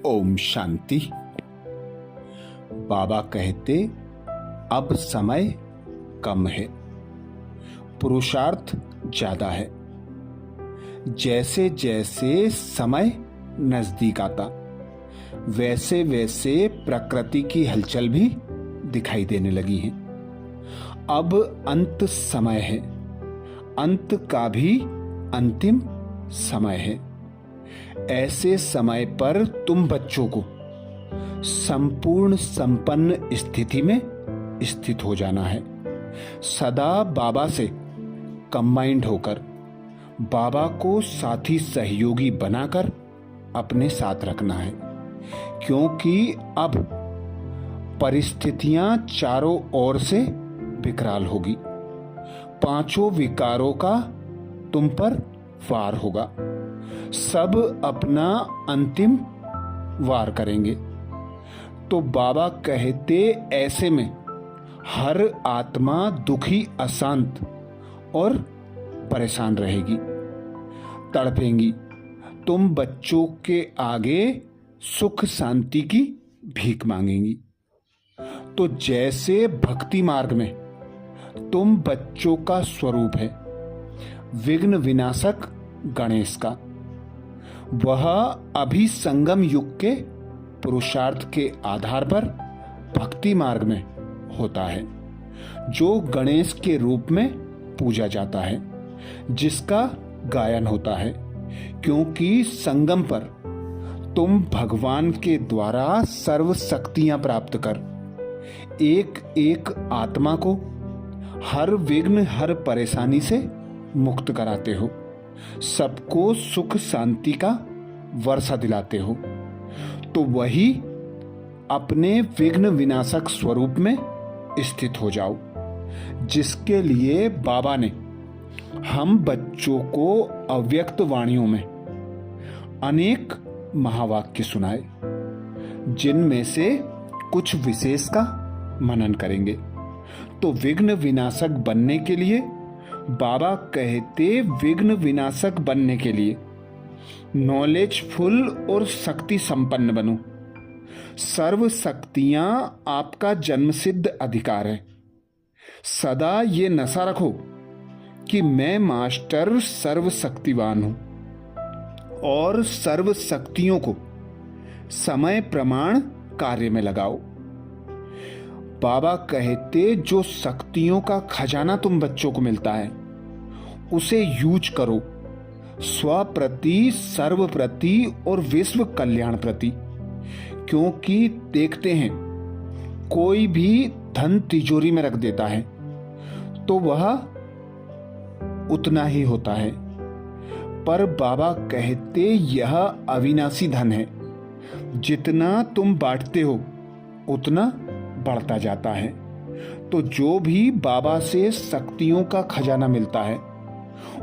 ओम शांति। बाबा कहते अब समय कम है, पुरुषार्थ ज्यादा है। जैसे जैसे समय नजदीक आता वैसे वैसे प्रकृति की हलचल भी दिखाई देने लगी है। अब अंत समय है, अंत का भी अंतिम समय है। ऐसे समय पर तुम बच्चों को संपूर्ण संपन्न स्थिति में स्थित हो जाना है। सदा बाबा से कंबाइंड होकर बाबा को साथी सहयोगी बनाकर अपने साथ रखना है, क्योंकि अब परिस्थितियां चारों ओर से विकराल होगी। पांचों विकारों का तुम पर वार होगा। सब अपना अंतिम वार करेंगे। तो बाबा कहते ऐसे में हर आत्मा दुखी, अशांत और परेशान रहेगी, तड़पेंगी। तुम बच्चों के आगे सुख शांति की भीख मांगेंगी। तो जैसे भक्ति मार्ग में तुम बच्चों का स्वरूप है विघ्न विनाशक गणेश का, वह अभी संगम युग के पुरुषार्थ के आधार पर भक्ति मार्ग में होता है, जो गणेश के रूप में पूजा जाता है, जिसका गायन होता है। क्योंकि संगम पर तुम भगवान के द्वारा सर्व शक्तियां प्राप्त कर एक एक आत्मा को हर विघ्न, हर परेशानी से मुक्त कराते हो, सबको सुख शांति का वर्षा दिलाते हो। तो वही अपने विघ्न विनाशक स्वरूप में स्थित हो जाओ, जिसके लिए बाबा ने हम बच्चों को अव्यक्त वाणियों में अनेक महावाक्य सुनाए, जिनमें से कुछ विशेष का मनन करेंगे। तो विघ्न विनाशक बनने के लिए बाबा कहते, विघ्न विनाशक बनने के लिए नॉलेजफुल और शक्ति संपन्न बनो। सर्व शक्तियां आपका जन्मसिद्ध अधिकार है। सदा ये नशा रखो कि मैं मास्टर सर्वशक्तिवान हूं, और सर्व शक्तियों को समय प्रमाण कार्य में लगाओ। बाबा कहते जो शक्तियों का खजाना तुम बच्चों को मिलता है उसे यूज करो, स्व प्रति, सर्व प्रति और विश्व कल्याण प्रति। क्योंकि देखते हैं कोई भी धन तिजोरी में रख देता है तो वह उतना ही होता है, पर बाबा कहते यह अविनाशी धन है। जितना तुम बांटते हो उतना बढ़ता जाता है। तो जो भी बाबा से शक्तियों का खजाना मिलता है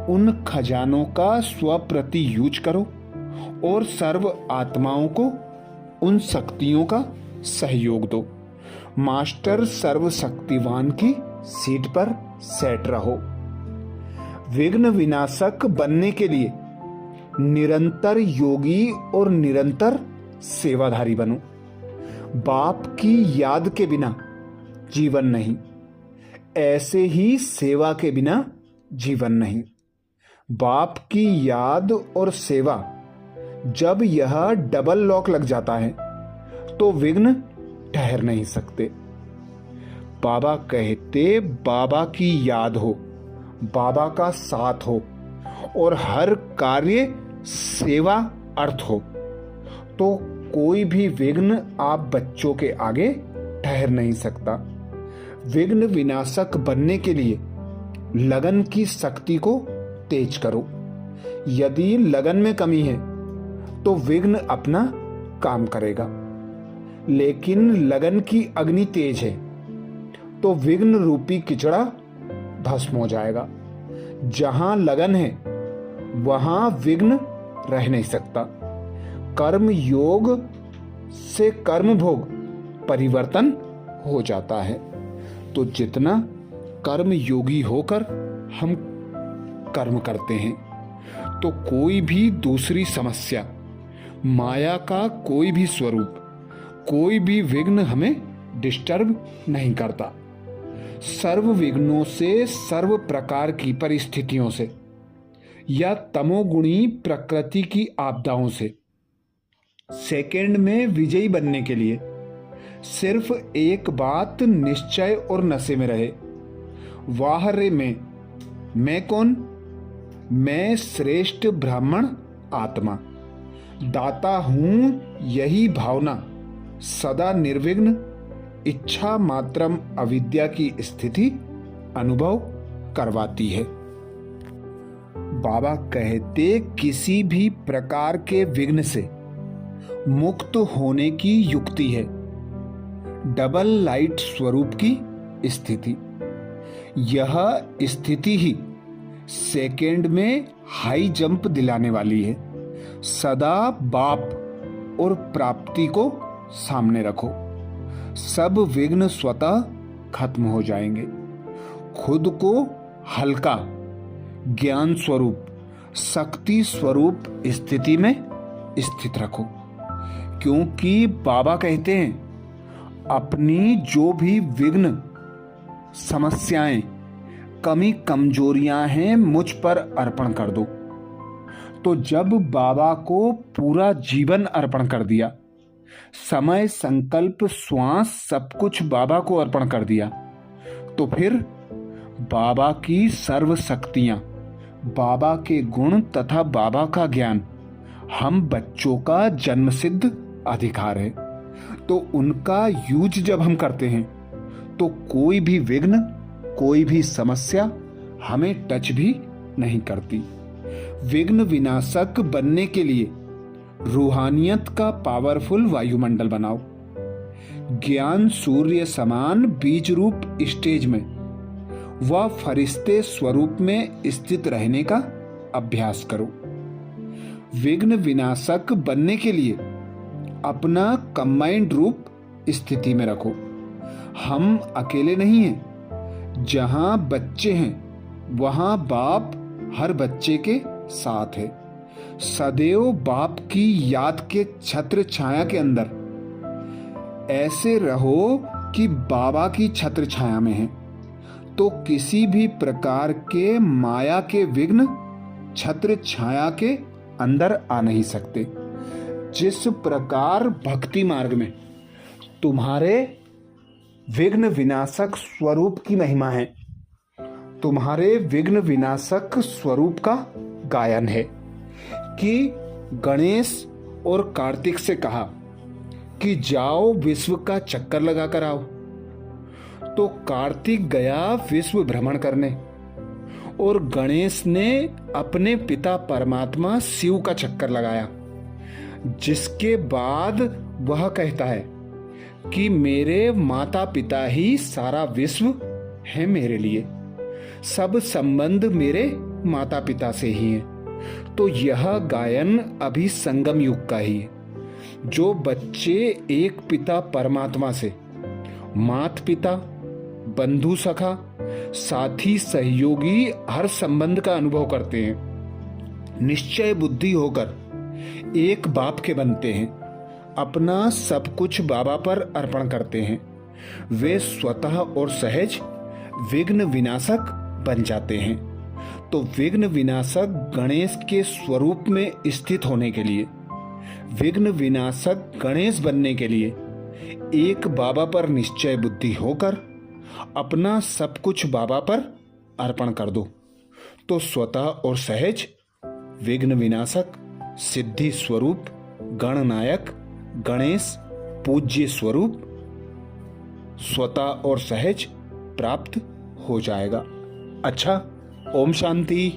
उन खजानों का स्वप्रति यूज करो और सर्व आत्माओं को उन शक्तियों का सहयोग दो। मास्टर सर्वशक्तिवान की सीट पर सेट रहो। विघ्न विनाशक बनने के लिए निरंतर योगी और निरंतर सेवाधारी बनो। बाप की याद के बिना जीवन नहीं, ऐसे ही सेवा के बिना जीवन नहीं। बाप की याद और सेवा जब यह डबल लॉक लग जाता है तो विघ्न ठहर नहीं सकते। बाबा कहते बाबा की याद हो, बाबा का साथ हो और हर कार्य सेवा अर्थ हो, तो कोई भी विघ्न आप बच्चों के आगे ठहर नहीं सकता। विघ्न विनाशक बनने के लिए लगन की शक्ति को तेज करो। यदि लगन में कमी है तो विघ्न अपना काम करेगा, लेकिन लगन की अग्नि तेज है तो विघ्न रूपी किचड़ा भस्म हो जाएगा। जहां लगन है वहां विघ्न रह नहीं सकता। कर्म योग से कर्म भोग परिवर्तन हो जाता है। तो जितना कर्म योगी होकर हम कर्म करते हैं तो कोई भी दूसरी समस्या माया का कोई भी स्वरूप, कोई भी विघ्न हमें डिस्टर्ब नहीं करता। सर्व विघ्नों से, सर्व प्रकार की परिस्थितियों से या तमोगुणी प्रकृति की आपदाओं से सेकंड में विजयी बनने के लिए सिर्फ एक बात निश्चय और नशे में रहे, वाह रे मैं कौन? मैं श्रेष्ठ ब्राह्मण आत्मा, दाता हूं। यही भावना सदा निर्विघ्न इच्छा मात्रम अविद्या की स्थिति अनुभव करवाती है। बाबा कहते किसी भी प्रकार के विघ्न से मुक्त होने की युक्ति है डबल लाइट स्वरूप की स्थिति। यह स्थिति ही सेकेंड में हाई जंप दिलाने वाली है। सदा बाप और प्राप्ति को सामने रखो, सब विघ्न स्वतः खत्म हो जाएंगे। खुद को हल्का, ज्ञान स्वरूप, शक्ति स्वरूप स्थिति में स्थित रखो, क्योंकि बाबा कहते हैं अपनी जो भी विघ्न, समस्याएं, कमी, कमजोरियां हैं मुझ पर अर्पण कर दो। तो जब बाबा को पूरा जीवन अर्पण कर दिया, समय, संकल्प, श्वास सब कुछ बाबा को अर्पण कर दिया, तो फिर बाबा की सर्व शक्तियां, बाबा के गुण तथा बाबा का ज्ञान हम बच्चों का जन्मसिद्ध अधिकार है। तो उनका यूज जब हम करते हैं तो कोई भी विघ्न, कोई भी समस्या हमें टच भी नहीं करती। विघ्न विनाशक बनने के लिए रूहानियत का पावरफुल वायुमंडल बनाओ। ज्ञान सूर्य समान बीज रूप स्टेज में व फरिश्ते स्वरूप में स्थित रहने का अभ्यास करो। विघ्न विनाशक बनने के लिए अपना कंबाइंड रूप स्थिति में रखो। हम अकेले नहीं हैं, जहां बच्चे हैं वहां बाप हर बच्चे के साथ है। सदैव बाप की याद के छत्र छाया के अंदर ऐसे रहो कि बाबा की छत्र छाया में है, तो किसी भी प्रकार के माया के विघ्न छत्र छाया के अंदर आ नहीं सकते। जिस प्रकार भक्ति मार्ग में तुम्हारे विघ्न विनाशक स्वरूप की महिमा है, तुम्हारे विघ्न विनाशक स्वरूप का गायन है कि गणेश और कार्तिक से कहा कि जाओ विश्व का चक्कर लगा कर आओ। तो कार्तिक गया विश्व भ्रमण करने और गणेश ने अपने पिता परमात्मा शिव का चक्कर लगाया, जिसके बाद वह कहता है कि मेरे माता पिता ही सारा विश्व है मेरे लिए, सब संबंध मेरे माता पिता से ही है। तो यह गायन अभी संगम युग का ही है। जो बच्चे एक पिता परमात्मा से माता पिता, बंधु सखा, साथी, सहयोगी हर संबंध का अनुभव करते हैं, निश्चय बुद्धि होकर एक बाप के बनते हैं, अपना सब कुछ बाबा पर अर्पण करते हैं, वे स्वतः और सहज विघ्न विनाशक बन जाते हैं। तो विघ्न विनाशक गणेश के स्वरूप में स्थित होने के लिए, विघ्न विनाशक गणेश बनने के लिए एक बाबा पर निश्चय बुद्धि होकर अपना सब कुछ बाबा पर अर्पण कर दो, तो स्वतः और सहज विघ्न विनाशक, सिद्धि स्वरूप, गणनायक गणेश पूज्य स्वरूप स्वतः और सहज प्राप्त हो जाएगा। अच्छा, ओम शांति।